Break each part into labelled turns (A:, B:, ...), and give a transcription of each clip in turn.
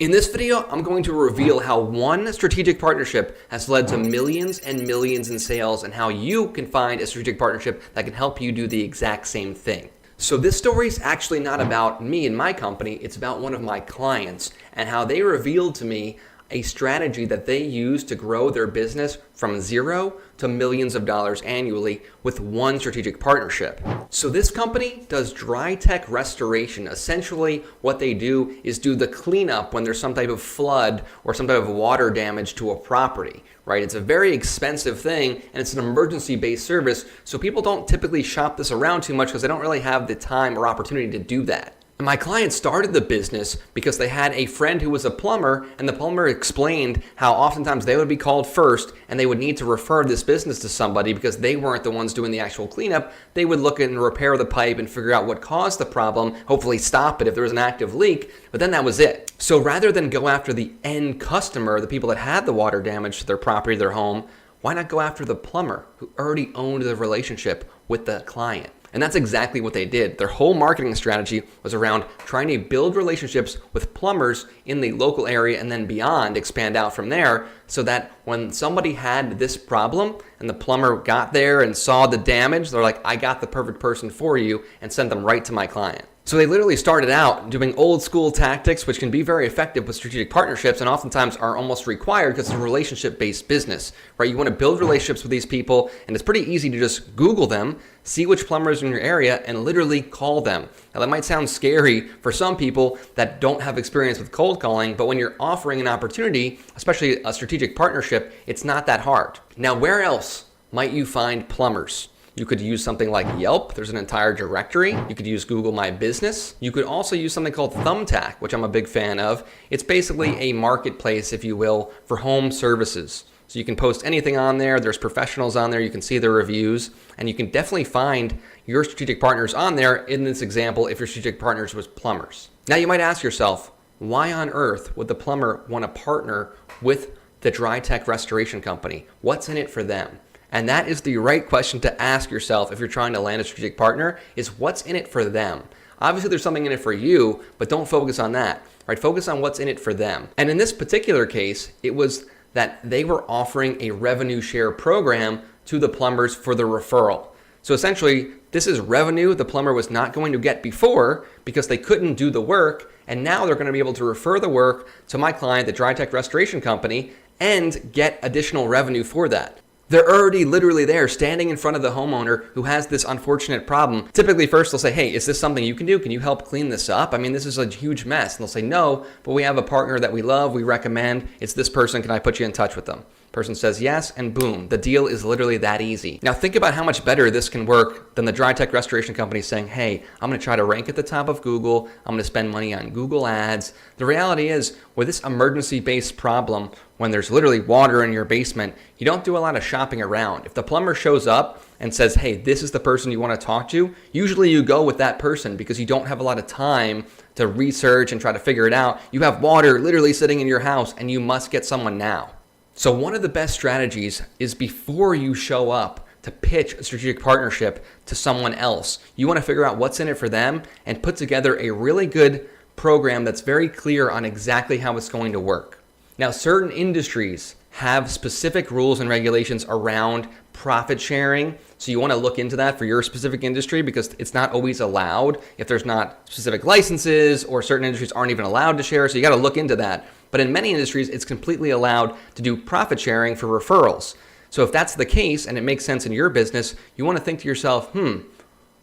A: In this video, I'm going to reveal how one strategic partnership has led to millions and millions in sales and how you can find a strategic partnership that can help you do the exact same thing. So this story is actually not about me and my company, it's about one of my clients and how they revealed to me a strategy that they use to grow their business from zero to millions of dollars annually with one strategic partnership. So this company does dry tech restoration. Essentially, what they do is do the cleanup when there's some type of flood or some type of water damage to a property, right? It's a very expensive thing and it's an emergency-based service, so people don't typically shop this around too much because they don't really have the time or opportunity to do that. And my client started the business because they had a friend who was a plumber, and the plumber explained how oftentimes they would be called first and they would need to refer this business to somebody because they weren't the ones doing the actual cleanup. They would look and repair the pipe and figure out what caused the problem, hopefully stop it if there was an active leak, but then that was it. So rather than go after the end customer, the people that had the water damage to their property, their home, why not go after the plumber who already owned the relationship with the client? And that's exactly what they did. Their whole marketing strategy was around trying to build relationships with plumbers in the local area and then beyond, expand out from there, so that when somebody had this problem and the plumber got there and saw the damage, they're like, I got the perfect person for you, and sent them right to my client. So they literally started out doing old school tactics, which can be very effective with strategic partnerships and oftentimes are almost required because it's a relationship-based business, right? You want to build relationships with these people, and it's pretty easy to just Google them, see which plumbers are in your area, and literally call them. Now that might sound scary for some people that don't have experience with cold calling, but when you're offering an opportunity, especially a strategic partnership, it's not that hard. Now, where else might you find plumbers? You could use something like Yelp. There's an entire directory. You could use Google My Business. You could also use something called Thumbtack, which I'm a big fan of. It's basically a marketplace, if you will, for home services. So you can post anything on there. There's professionals on there. You can see their reviews, and you can definitely find your strategic partners on there. In this example, if your strategic partners was plumbers. Now you might ask yourself, why on earth would the plumber want to partner with the dry tech restoration company? What's in it for them? And that is the right question to ask yourself if you're trying to land a strategic partner, is what's in it for them? Obviously there's something in it for you, but don't focus on that, right? Focus on what's in it for them. And in this particular case, it was that they were offering a revenue share program to the plumbers for the referral. So essentially, this is revenue the plumber was not going to get before because they couldn't do the work, and now they're going to be able to refer the work to my client, the Dry Tech Restoration Company, and get additional revenue for that. They're already literally there standing in front of the homeowner who has this unfortunate problem. Typically first they'll say, hey, is this something you can do? Can you help clean this up? I mean, this is a huge mess. And they'll say, no, but we have a partner that we love, we recommend. It's this person, can I put you in touch with them? Person says yes, and boom, the deal is literally that easy. Now think about how much better this can work than the dry tech restoration company saying, hey, I'm gonna try to rank at the top of Google, I'm gonna spend money on Google ads. The reality is, with this emergency-based problem, when there's literally water in your basement, you don't do a lot of shopping around. If the plumber shows up and says, hey, this is the person you wanna talk to, usually you go with that person because you don't have a lot of time to research and try to figure it out. You have water literally sitting in your house and you must get someone now. So one of the best strategies is before you show up to pitch a strategic partnership to someone else, you want to figure out what's in it for them and put together a really good program that's very clear on exactly how it's going to work. Now, certain industries have specific rules and regulations around profit sharing. So you want to look into that for your specific industry because it's not always allowed if there's not specific licenses, or certain industries aren't even allowed to share. So you got to look into that. But in many industries, it's completely allowed to do profit sharing for referrals. So if that's the case and it makes sense in your business, you want to think to yourself,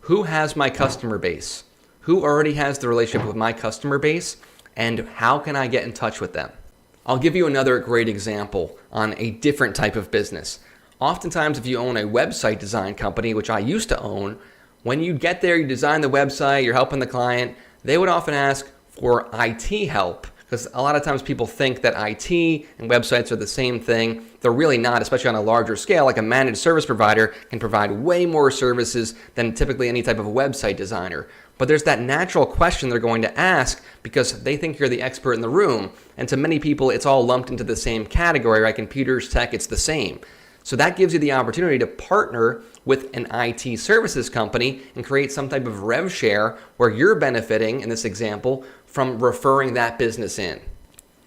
A: who has my customer base? Who already has the relationship with my customer base? And how can I get in touch with them? I'll give you another great example on a different type of business. Oftentimes, if you own a website design company, which I used to own, when you get there, you design the website, you're helping the client, they would often ask for IT help. Because a lot of times people think that IT and websites are the same thing. They're really not, especially on a larger scale. Like a managed service provider can provide way more services than typically any type of website designer. But there's that natural question they're going to ask because they think you're the expert in the room. And to many people, it's all lumped into the same category, right? Computers, tech, it's the same. So that gives you the opportunity to partner with an IT services company and create some type of rev share where you're benefiting, in this example, from referring that business in.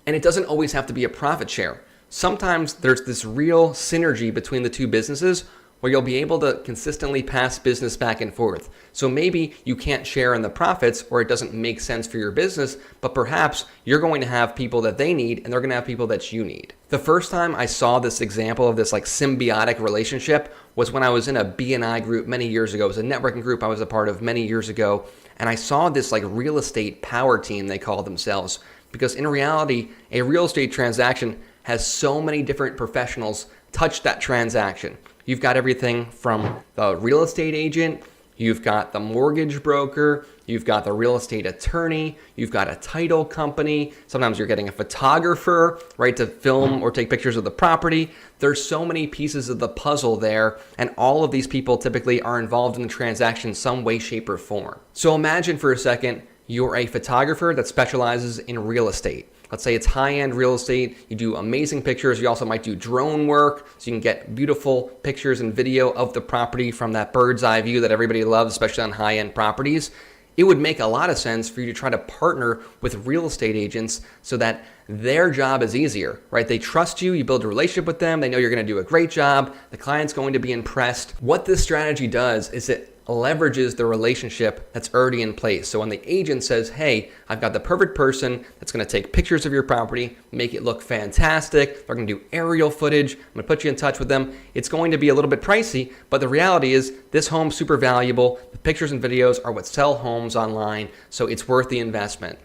A: And it doesn't always have to be a profit share. Sometimes there's this real synergy between the two businesses where you'll be able to consistently pass business back and forth. So maybe you can't share in the profits or it doesn't make sense for your business, but perhaps you're going to have people that they need and they're going to have people that you need. The first time I saw this example of this like symbiotic relationship was when I was in a B&I group many years ago. It was a networking group I was a part of many years ago. And I saw this like real estate power team, they called themselves, because in reality, a real estate transaction has so many different professionals touch that transaction. You've got everything from the real estate agent, you've got the mortgage broker, you've got the real estate attorney, you've got a title company, sometimes you're getting a photographer, right, to film or take pictures of the property. There's so many pieces of the puzzle there, and all of these people typically are involved in the transaction in some way, shape, or form. So imagine for a second, you're a photographer that specializes in real estate. Let's say it's high-end real estate. You do amazing pictures. You also might do drone work, so you can get beautiful pictures and video of the property from that bird's eye view that everybody loves, especially on high-end properties. It would make a lot of sense for you to try to partner with real estate agents so that their job is easier, right? They trust you, you build a relationship with them, they know you're going to do a great job, the client's going to be impressed. What this strategy does is it leverages the relationship that's already in place. So when the agent says, hey, I've got the perfect person that's going to take pictures of your property, make it look fantastic, they're going to do aerial footage, I'm going to put you in touch with them. It's going to be a little bit pricey, but the reality is this home's super valuable. The pictures and videos are what sell homes online, so it's worth the investment.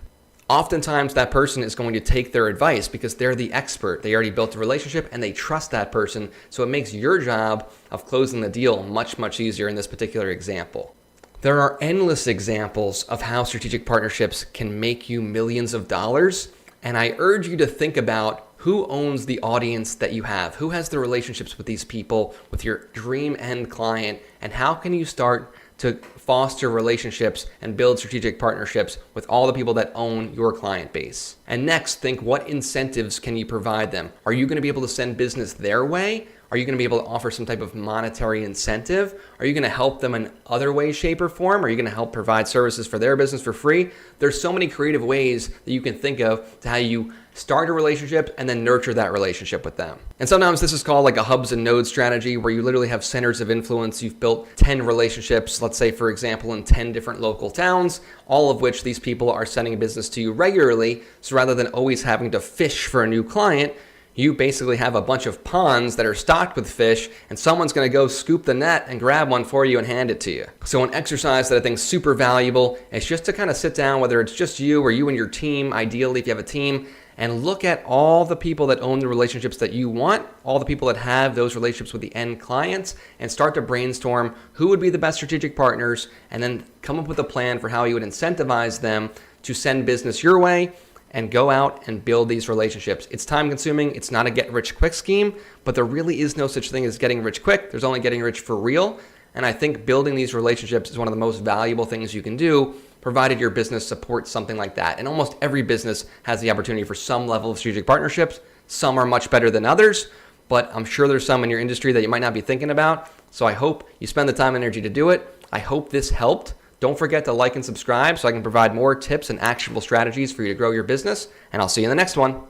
A: Oftentimes that person is going to take their advice because they're the expert. They already built a relationship and they trust that person. So it makes your job of closing the deal much, much easier in this particular example. There are endless examples of how strategic partnerships can make you millions of dollars. And I urge you to think about who owns the audience that you have, who has the relationships with these people, with your dream end client, and how can you start to foster relationships and build strategic partnerships with all the people that own your client base. And next, think what incentives can you provide them? Are you going to be able to send business their way? Are you going to be able to offer some type of monetary incentive? Are you going to help them in other ways, shape, or form? Are you going to help provide services for their business for free? There's so many creative ways that you can think of to how you start a relationship and then nurture that relationship with them. And sometimes this is called like a hubs and nodes strategy where you literally have centers of influence. You've built 10 relationships, let's say, for example, in 10 different local towns, all of which these people are sending business to you regularly. So rather than always having to fish for a new client, you basically have a bunch of ponds that are stocked with fish and someone's going to go scoop the net and grab one for you and hand it to you. So an exercise that I think is super valuable is just to kind of sit down, whether it's just you or you and your team, ideally if you have a team, and look at all the people that own the relationships that you want, all the people that have those relationships with the end clients, and start to brainstorm who would be the best strategic partners, and then come up with a plan for how you would incentivize them to send business your way and go out and build these relationships. It's time consuming. It's not a get rich quick scheme, but there really is no such thing as getting rich quick. There's only getting rich for real. And I think building these relationships is one of the most valuable things you can do, provided your business supports something like that. And almost every business has the opportunity for some level of strategic partnerships. Some are much better than others, but I'm sure there's some in your industry that you might not be thinking about. So I hope you spend the time and energy to do it. I hope this helped. Don't forget to like and subscribe so I can provide more tips and actionable strategies for you to grow your business. And I'll see you in the next one.